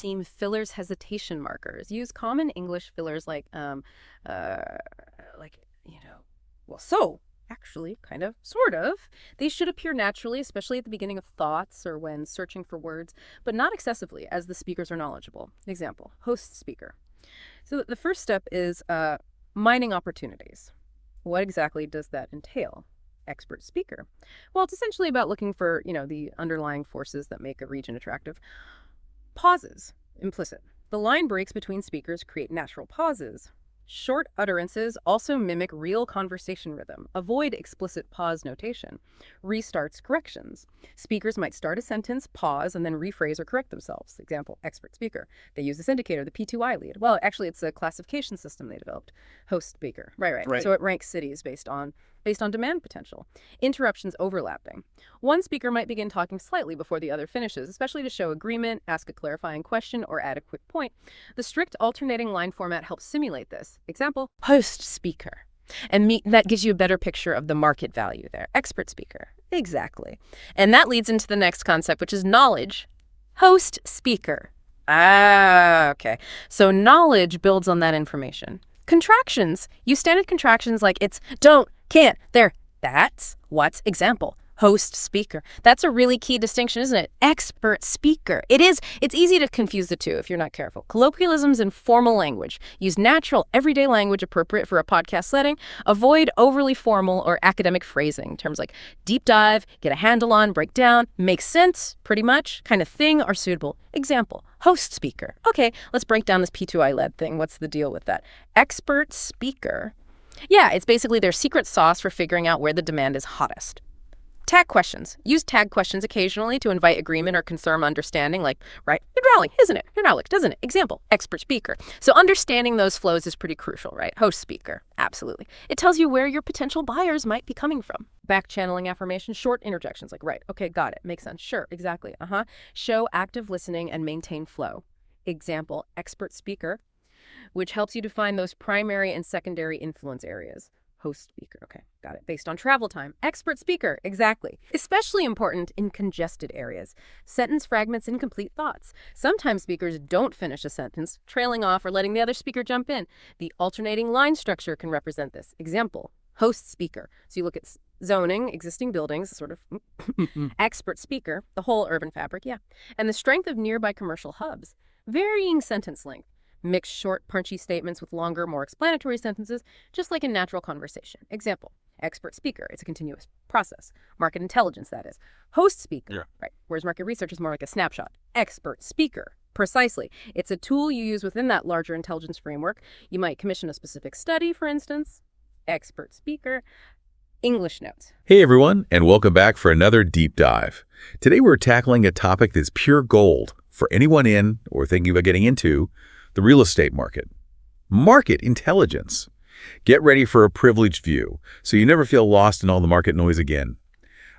Seam fillers hesitation markers. Use common English fillers like, well, so, actually, kind of, sort of. These should appear naturally, especially at the beginning of thoughts or when searching for words, but not excessively, as the speakers are knowledgeable. Example, host speaker. So the first step is mining opportunities. What exactly does that entail? Expert speaker. Well, it's essentially about looking for, the underlying forces that make a region attractive. Pauses, implicit. The line breaks between speakers create natural pauses. Short utterances also mimic real conversation rhythm. Avoid explicit pause notation. Restarts corrections. Speakers might start a sentence, pause, and then rephrase or correct themselves. Example, expert speaker. They use this indicator, the P2I lead. Well, actually, it's a classification system they developed. Host speaker. Right. So it ranks cities based on demand potential. Interruptions overlapping. One speaker might begin talking slightly before the other finishes, especially to show agreement, ask a clarifying question, or add a quick point. The strict alternating line format helps simulate this. Example, host speaker. And that gives you a better picture of the market value there. Expert speaker. Exactly. And that leads into the next concept, which is knowledge. Host speaker. Okay. So knowledge builds on that information. Contractions. Use standard contractions like it's, don't, can't, there. That's what's example. Host speaker. That's a really key distinction, isn't it? Expert speaker. It is. It's easy to confuse the two if you're not careful. Colloquialisms and formal language. Use natural, everyday language appropriate for a podcast setting. Avoid overly formal or academic phrasing. Terms like deep dive, get a handle on, break down, make sense, pretty much, kind of thing are suitable. Example, host speaker. Okay, let's break down this P2I led thing. What's the deal with that? Expert speaker. Yeah, it's basically their secret sauce for figuring out where the demand is hottest. Tag questions. Use tag questions occasionally to invite agreement or confirm understanding, like, right, hydraulic, isn't it? Hydraulic, doesn't it? Example, expert speaker. So understanding those flows is pretty crucial, right? Host speaker, absolutely. It tells you where your potential buyers might be coming from. Back-channeling affirmation, short interjections, like, right, okay, got it, makes sense, sure, exactly, Show active listening and maintain flow. Example, expert speaker, which helps you define those primary and secondary influence areas. Host speaker. Okay, got it. Based on travel time. Expert speaker. Exactly. Especially important in congested areas. Sentence fragments, incomplete thoughts. Sometimes speakers don't finish a sentence, trailing off or letting the other speaker jump in. The alternating line structure can represent this. Example, host speaker. So you look at zoning, existing buildings, sort of expert speaker, the whole urban fabric, yeah. And the strength of nearby commercial hubs. Varying sentence length. Mix short, punchy statements with longer, more explanatory sentences, just like in natural conversation. Example, expert speaker. It's a continuous process. Market intelligence, that is. Host speaker, yeah. Right. Whereas market research is more like a snapshot. Expert speaker. Precisely. It's a tool you use within that larger intelligence framework. You might commission a specific study, for instance. Expert speaker. English notes. Hey everyone, and welcome back for another deep dive. Today we're tackling a topic that's pure gold for anyone in or thinking about getting into the real estate market. Market intelligence. Get ready for a privileged view so you never feel lost in all the market noise again.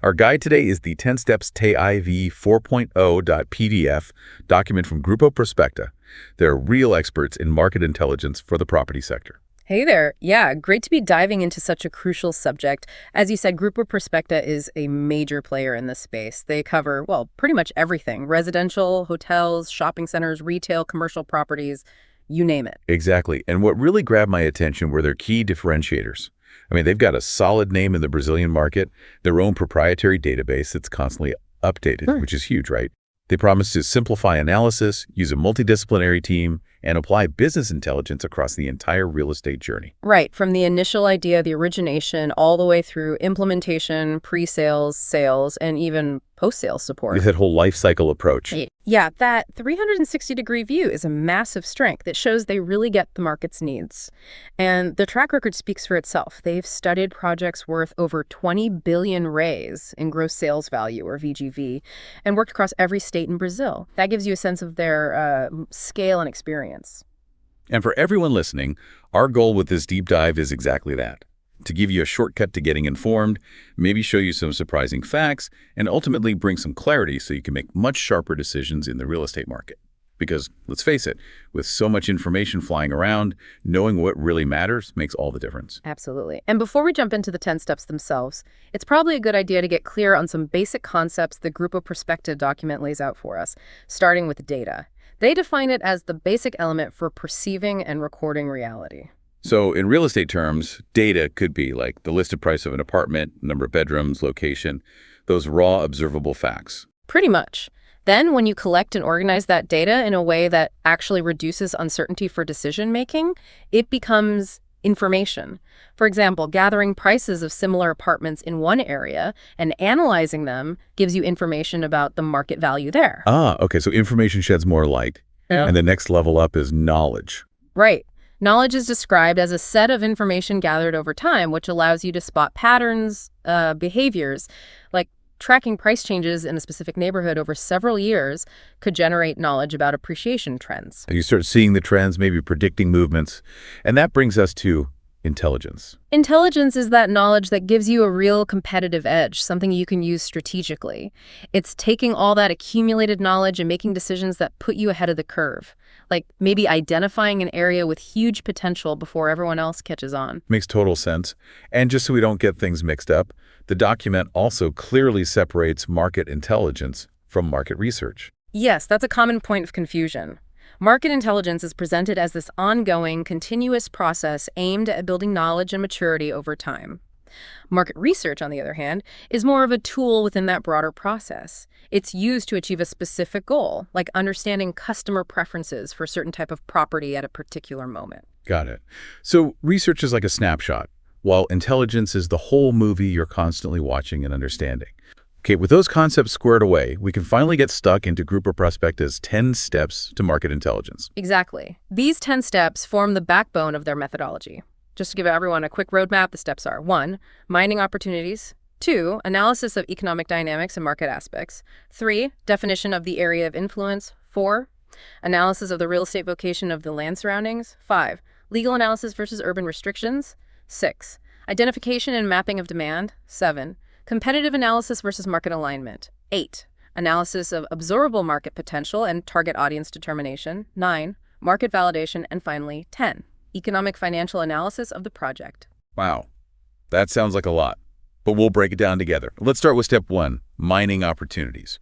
Our guide today is the 10 Steps TIV 4.0.pdf document from Grupo Prospecta. They're real experts in market intelligence for the property sector. Hey there. Yeah, great to be diving into such a crucial subject. As you said, Grupo Prospecta is a major player in this space. They cover, well, pretty much everything. Residential, hotels, shopping centers, retail, commercial properties, you name it. Exactly. And what really grabbed my attention were their key differentiators. I mean, they've got a solid name in the Brazilian market, their own proprietary database that's constantly updated, which is huge, right? They promise to simplify analysis, use a multidisciplinary team, and apply business intelligence across the entire real estate journey. Right, from the initial idea, the origination, all the way through implementation, pre-sales, sales, and even post-sales support. That whole life cycle approach. Yeah, that 360-degree view is a massive strength. It shows they really get the market's needs. And the track record speaks for itself. They've studied projects worth over 20 billion reais in gross sales value, or VGV, and worked across every state in Brazil. That gives you a sense of their scale and experience. And for everyone listening, our goal with this deep dive is exactly that. To give you a shortcut to getting informed, maybe show you some surprising facts, and ultimately bring some clarity so you can make much sharper decisions in the real estate market. Because, let's face it, with so much information flying around, knowing what really matters makes all the difference. Absolutely. And before we jump into the 10 steps themselves, it's probably a good idea to get clear on some basic concepts the Grupo Prospecta document lays out for us, starting with data. They define it as the basic element for perceiving and recording reality. So in real estate terms, data could be like the listed price of an apartment, number of bedrooms, location, those raw observable facts. Pretty much. Then, when you collect and organize that data in a way that actually reduces uncertainty for decision making, it becomes information. For example, gathering prices of similar apartments in one area and analyzing them gives you information about the market value there. Ah, okay, so information sheds more light. Yeah. And the next level up is knowledge. Right. Knowledge is described as a set of information gathered over time, which allows you to spot patterns, behaviors, like tracking price changes in a specific neighborhood over several years could generate knowledge about appreciation trends. You start seeing the trends, maybe predicting movements. And that brings us to intelligence. Intelligence is that knowledge that gives you a real competitive edge, something you can use strategically. It's taking all that accumulated knowledge and making decisions that put you ahead of the curve, like maybe identifying an area with huge potential before everyone else catches on. Makes total sense. And just so we don't get things mixed up, the document also clearly separates market intelligence from market research. Yes, that's a common point of confusion. Market intelligence is presented as this ongoing, continuous process aimed at building knowledge and maturity over time. Market research, on the other hand, is more of a tool within that broader process. It's used to achieve a specific goal, like understanding customer preferences for a certain type of property at a particular moment. Got it. So research is like a snapshot, while intelligence is the whole movie you're constantly watching and understanding. Okay, with those concepts squared away, we can finally get stuck into Grupo Prospecta's 10 steps to market intelligence. Exactly. These 10 steps form the backbone of their methodology. Just to give everyone a quick roadmap, the steps are 1. Mining opportunities. 2. Analysis of economic dynamics and market aspects. 3. Definition of the area of influence. 4. Analysis of the real estate vocation of the land surroundings. 5. Legal analysis versus urban restrictions. 6. Identification and mapping of demand. 7. Competitive analysis versus market alignment. 8. Analysis of observable market potential and target audience determination. 9. Market validation. And finally, 10. Economic financial analysis of the project. Wow, that sounds like a lot, but we'll break it down together. Let's start with step 1, mining opportunities.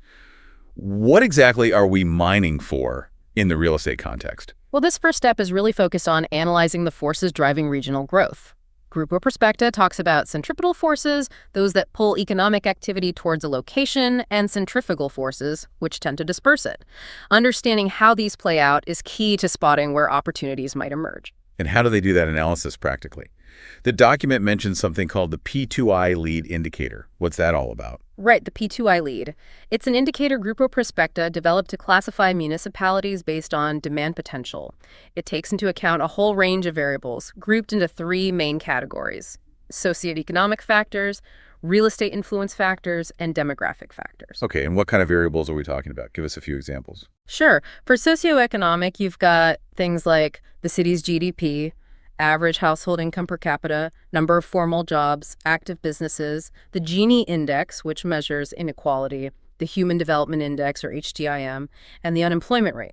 What exactly are we mining for in the real estate context? Well, this first step is really focused on analyzing the forces driving regional growth. Grupo Prospecta talks about centripetal forces, those that pull economic activity towards a location, and centrifugal forces, which tend to disperse it. Understanding how these play out is key to spotting where opportunities might emerge. And how do they do that analysis practically? The document mentions something called the P2I lead indicator. What's that all about? Right, the P2I lead. It's an indicator Grupo Prospecta developed to classify municipalities based on demand potential. It takes into account a whole range of variables, grouped into 3 main categories: socioeconomic factors, real estate influence factors, and demographic factors. Okay, and what kind of variables are we talking about? Give us a few examples. Sure. For socioeconomic, you've got things like the city's GDP, average household income per capita, number of formal jobs, active businesses, the Gini index, which measures inequality, the Human Development Index, or HDIM, and the unemployment rate.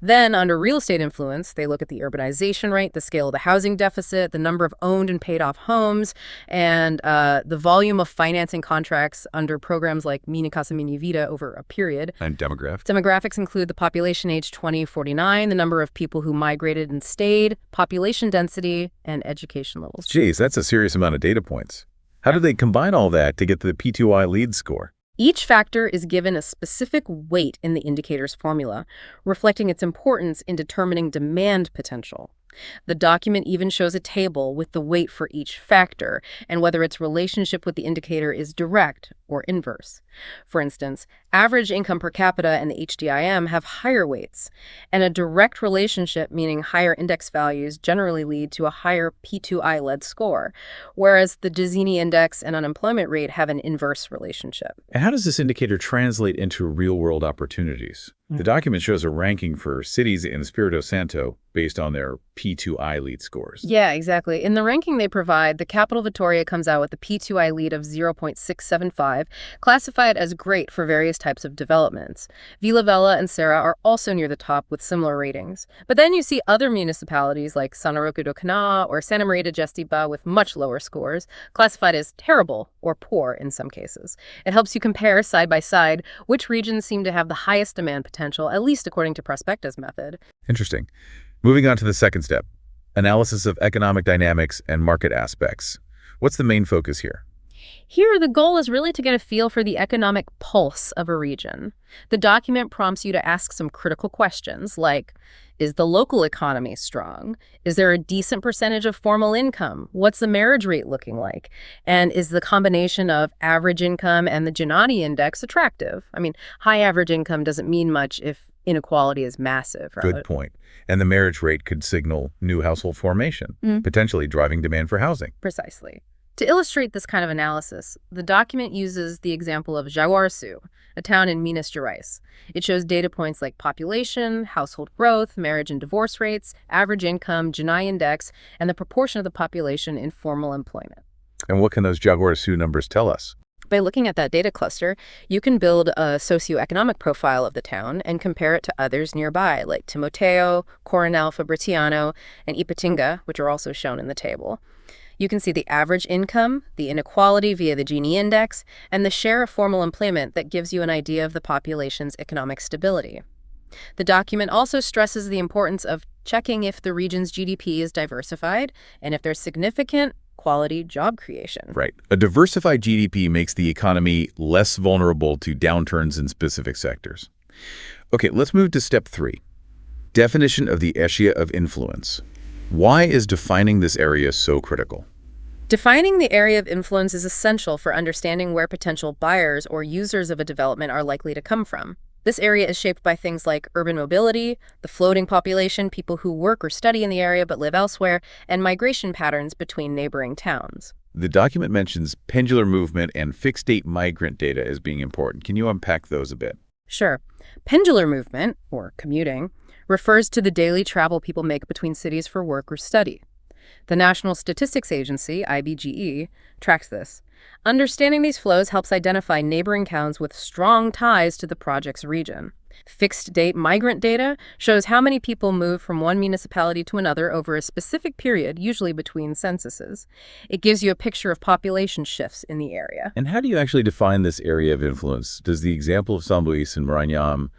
Then, under real estate influence, they look at the urbanization rate, the scale of the housing deficit, the number of owned and paid-off homes, and the volume of financing contracts under programs like Mini Casa Mini Vida over a period. And demographics? Demographics include the population age 2049, the number of people who migrated and stayed, population density, and education levels. Geez, that's a serious amount of data points. How do they combine all that to get to the P2I lead score? Each factor is given a specific weight in the indicator's formula, reflecting its importance in determining demand potential. The document even shows a table with the weight for each factor and whether its relationship with the indicator is direct or inverse. For instance, average income per capita and the HDIM have higher weights, and a direct relationship, meaning higher index values, generally lead to a higher P2I-led score, whereas the Gini index and unemployment rate have an inverse relationship. And how does this indicator translate into real-world opportunities? The document shows a ranking for cities in Espírito Santo based on their P2I lead scores. Yeah, exactly. In the ranking they provide, the capital Vitoria comes out with a P2I lead of 0.675, 5, classify it as great for various types of developments. Villa Bella and Serra are also near the top with similar ratings. But then you see other municipalities like San Roque do Cana or Santa Maria de Gestiba with much lower scores, classified as terrible or poor in some cases. It helps you compare side by side which regions seem to have the highest demand potential, at least according to Prospecta's method. Interesting. Moving on to the second step, analysis of economic dynamics and market aspects. What's the main focus here? Here, the goal is really to get a feel for the economic pulse of a region. The document prompts you to ask some critical questions like, is the local economy strong? Is there a decent percentage of formal income? What's the marriage rate looking like? And is the combination of average income and the Giannini index attractive? I mean, high average income doesn't mean much if inequality is massive, right? Good point. And the marriage rate could signal new household formation, potentially driving demand for housing. Precisely. To illustrate this kind of analysis, the document uses the example of Jaguariçu, a town in Minas Gerais. It shows data points like population, household growth, marriage and divorce rates, average income, Giannini index, and the proportion of the population in formal employment. And what can those Jaguariçu numbers tell us? By looking at that data cluster, you can build a socioeconomic profile of the town and compare it to others nearby, like Timoteo, Coronel Fabriciano, and Ipatinga, which are also shown in the table. You can see the average income, the inequality via the Gini index, and the share of formal employment that gives you an idea of the population's economic stability. The document also stresses the importance of checking if the region's GDP is diversified and if there's significant quality job creation. Right. A diversified GDP makes the economy less vulnerable to downturns in specific sectors. Okay, let's move to step 3. Definition of the area of influence. Why is defining this area so critical? Defining the area of influence is essential for understanding where potential buyers or users of a development are likely to come from. This area is shaped by things like urban mobility, the floating population, people who work or study in the area but live elsewhere, and migration patterns between neighboring towns. The document mentions pendular movement and fixed-date migrant data as being important. Can you unpack those a bit? Sure. Pendular movement, or commuting, refers to the daily travel people make between cities for work or study. The National Statistics Agency, IBGE, tracks this. Understanding these flows helps identify neighboring towns with strong ties to the project's region. Fixed-date migrant data shows how many people move from one municipality to another over a specific period, usually between censuses. It gives you a picture of population shifts in the area. And how do you actually define this area of influence? Does the example of San Luis and Maranhão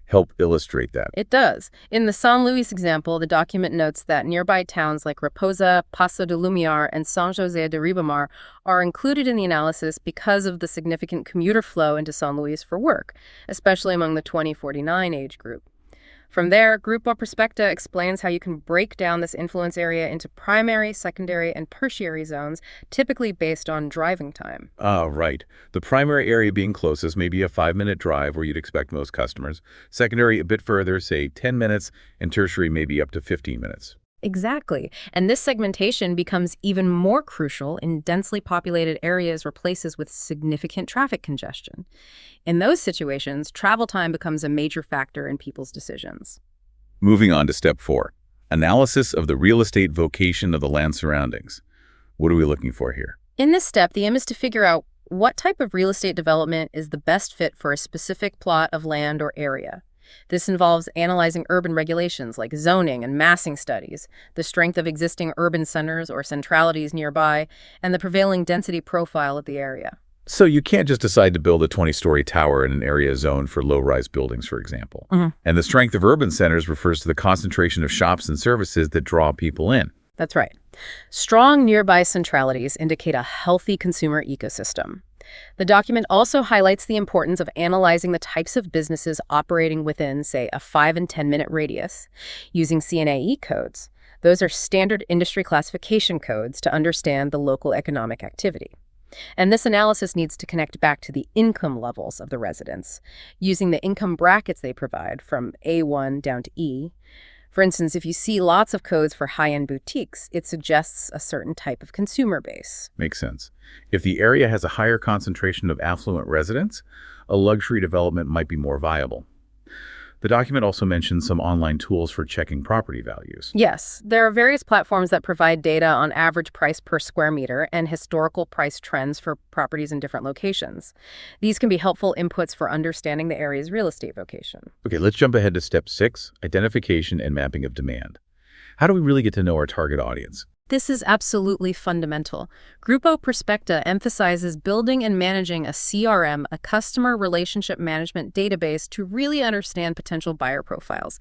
help illustrate that? It does. In the San Luis example, the document notes that nearby towns like Raposa, Passo de Lumiar, and São José de Ribamar are included in the analysis because of the significant commuter flow into San Luis for work, especially among the 2049 age group. From there, Grupo Prospecta explains how you can break down this influence area into primary, secondary, and tertiary zones, typically based on driving time. Ah, right. The primary area being closest, maybe a 5-minute drive where you'd expect most customers. Secondary a bit further, say 10 minutes, and tertiary maybe up to 15 minutes. Exactly. And this segmentation becomes even more crucial in densely populated areas or places with significant traffic congestion. In those situations, travel time becomes a major factor in people's decisions. Moving on to step 4, analysis of the real estate vocation of the land surroundings. What are we looking for here? In this step, the aim is to figure out what type of real estate development is the best fit for a specific plot of land or area. This involves analyzing urban regulations like zoning and massing studies, the strength of existing urban centers or centralities nearby, and the prevailing density profile of the area. So you can't just decide to build a 20-story tower in an area zoned for low-rise buildings, for example. And the strength of urban centers refers to the concentration of shops and services that draw people in. That's right. Strong nearby centralities indicate a healthy consumer ecosystem. The document also highlights the importance of analyzing the types of businesses operating within, say, a 5- and 10-minute radius, using CNAE codes. Those are standard industry classification codes to understand the local economic activity. And this analysis needs to connect back to the income levels of the residents, using the income brackets they provide from A1 down to E. For instance, if you see lots of codes for high-end boutiques, it suggests a certain type of consumer base. Makes sense. If the area has a higher concentration of affluent residents, a luxury development might be more viable. The document also mentions some online tools for checking property values. Yes, there are various platforms that provide data on average price per square meter and historical price trends for properties in different locations. These can be helpful inputs for understanding the area's real estate vocation. Okay, let's jump ahead to step 6, identification and mapping of demand. How do we really get to know our target audience? This is absolutely fundamental. Grupo Prospecta emphasizes building and managing a CRM, a customer relationship management database, to really understand potential buyer profiles.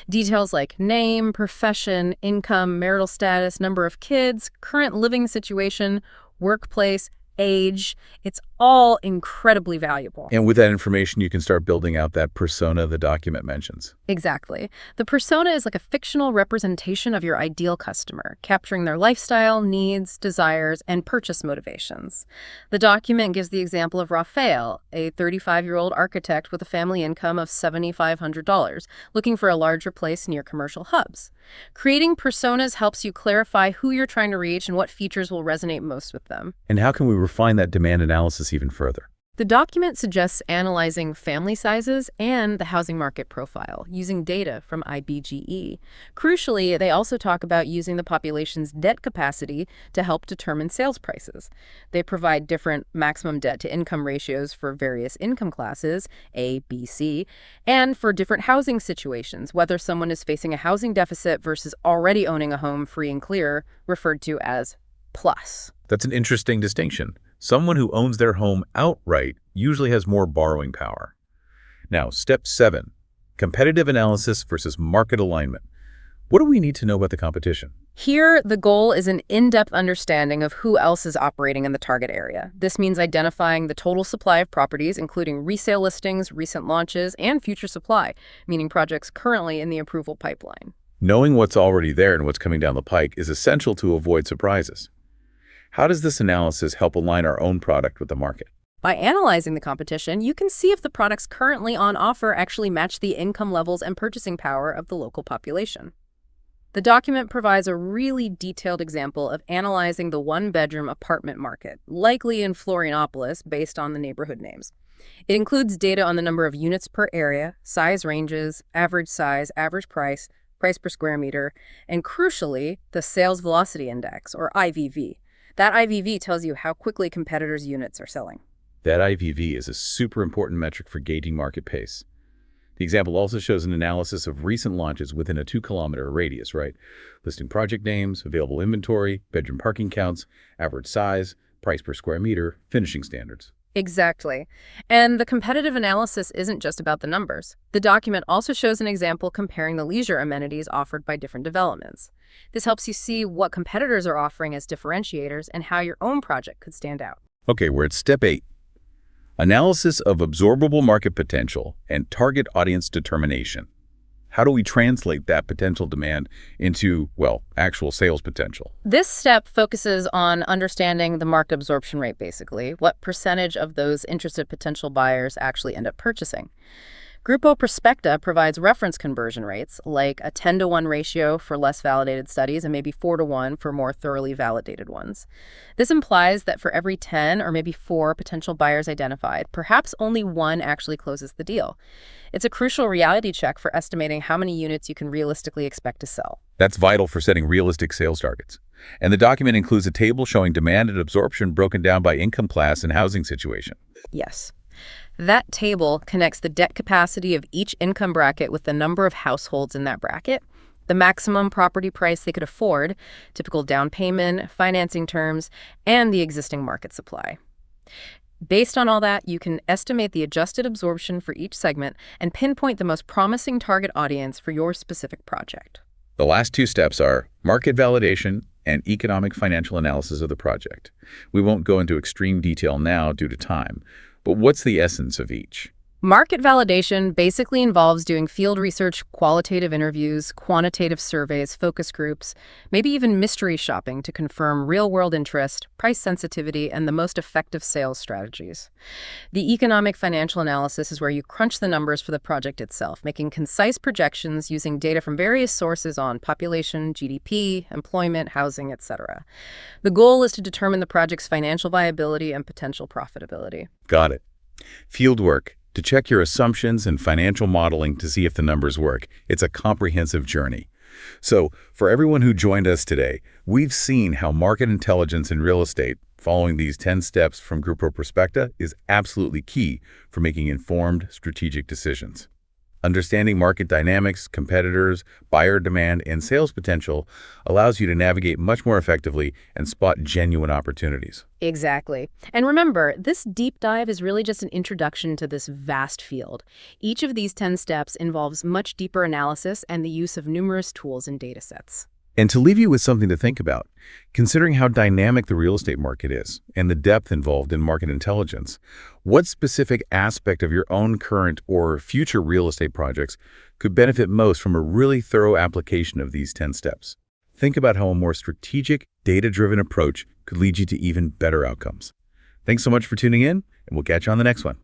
Details like name, profession, income, marital status, number of kids, current living situation, workplace, age, it's all incredibly valuable. And with that information, you can start building out that persona the document mentions. Exactly. The persona is like a fictional representation of your ideal customer, capturing their lifestyle, needs, desires, and purchase motivations. The document gives the example of Rafael, a 35-year-old architect with a family income of $7,500, looking for a larger place near commercial hubs. Creating personas helps you clarify who you're trying to reach and what features will resonate most with them. And how can we refine that demand analysis even further? The document suggests analyzing family sizes and the housing market profile using data from IBGE. Crucially, they also talk about using the population's debt capacity to help determine sales prices. They provide different maximum debt-to-income ratios for various income classes, A, B, C, and for different housing situations, whether someone is facing a housing deficit versus already owning a home free and clear, referred to as plus. That's an interesting distinction. Someone who owns their home outright usually has more borrowing power. Now, step 7, competitive analysis versus market alignment. What do we need to know about the competition? Here, the goal is an in-depth understanding of who else is operating in the target area. This means identifying the total supply of properties, including resale listings, recent launches, and future supply, meaning projects currently in the approval pipeline. Knowing what's already there and what's coming down the pike is essential to avoid surprises. How does this analysis help align our own product with the market? By analyzing the competition, you can see if the products currently on offer actually match the income levels and purchasing power of the local population. The document provides a really detailed example of analyzing the one-bedroom apartment market, likely in Florianopolis based on the neighborhood names. It includes data on the number of units per area, size ranges, size, average price, price per square meter, and crucially, the Sales Velocity Index, or IVV. That IVV tells you how quickly competitors' units are selling. That IVV is a super important metric for gauging market pace. The example also shows an analysis of recent launches within a 2-kilometer radius, right? Listing project names, available inventory, bedroom parking counts, average size, price per square meter, finishing standards. Exactly. And the competitive analysis isn't just about the numbers. The document also shows an example comparing the leisure amenities offered by different developments. This helps you see what competitors are offering as differentiators and how your own project could stand out. Okay, we're at step 8. Analysis of absorbable market potential and target audience determination. How do we translate that potential demand into, well, actual sales potential? This step focuses on understanding the market absorption rate, basically, what percentage of those interested potential buyers actually end up purchasing. Grupo Prospecta provides reference conversion rates, like a 10-to-1 ratio for less validated studies and maybe 4-to-1 for more thoroughly validated ones. This implies that for every 10 or maybe 4 potential buyers identified, perhaps only 1 actually closes the deal. It's a crucial reality check for estimating how many units you can realistically expect to sell. That's vital for setting realistic sales targets. And the document includes a table showing demand and absorption broken down by income class and housing situation. Yes. That table connects the debt capacity of each income bracket with the number of households in that bracket, the maximum property price they could afford, typical down payment, financing terms, and the existing market supply. Based on all that, you can estimate the adjusted absorption for each segment and pinpoint the most promising target audience for your specific project. The last 2 steps are market validation and economic financial analysis of the project. We won't go into extreme detail now due to time, but what's the essence of each? Market validation basically involves doing field research, qualitative interviews, quantitative surveys, focus groups, maybe even mystery shopping to confirm real-world interest, price sensitivity, and the most effective sales strategies. The economic financial analysis is where you crunch the numbers for the project itself, making concise projections using data from various sources on population, GDP, employment, housing, etc. The goal is to determine the project's financial viability and potential profitability. Got it. Fieldwork, to check your assumptions and financial modeling to see if the numbers work. It's a comprehensive journey. So, for everyone who joined us today, we've seen how market intelligence in real estate, following these 10 steps from Grupo Prospecta, is absolutely key for making informed, strategic decisions. Understanding market dynamics, competitors, buyer demand, and sales potential allows you to navigate much more effectively and spot genuine opportunities. Exactly. And remember, this deep dive is really just an introduction to this vast field. Each of these 10 steps involves much deeper analysis and the use of numerous tools and data sets. And to leave you with something to think about, considering how dynamic the real estate market is and the depth involved in market intelligence, what specific aspect of your own current or future real estate projects could benefit most from a really thorough application of these 10 steps? Think about how a more strategic, data-driven approach could lead you to even better outcomes. Thanks so much for tuning in, and we'll catch you on the next one.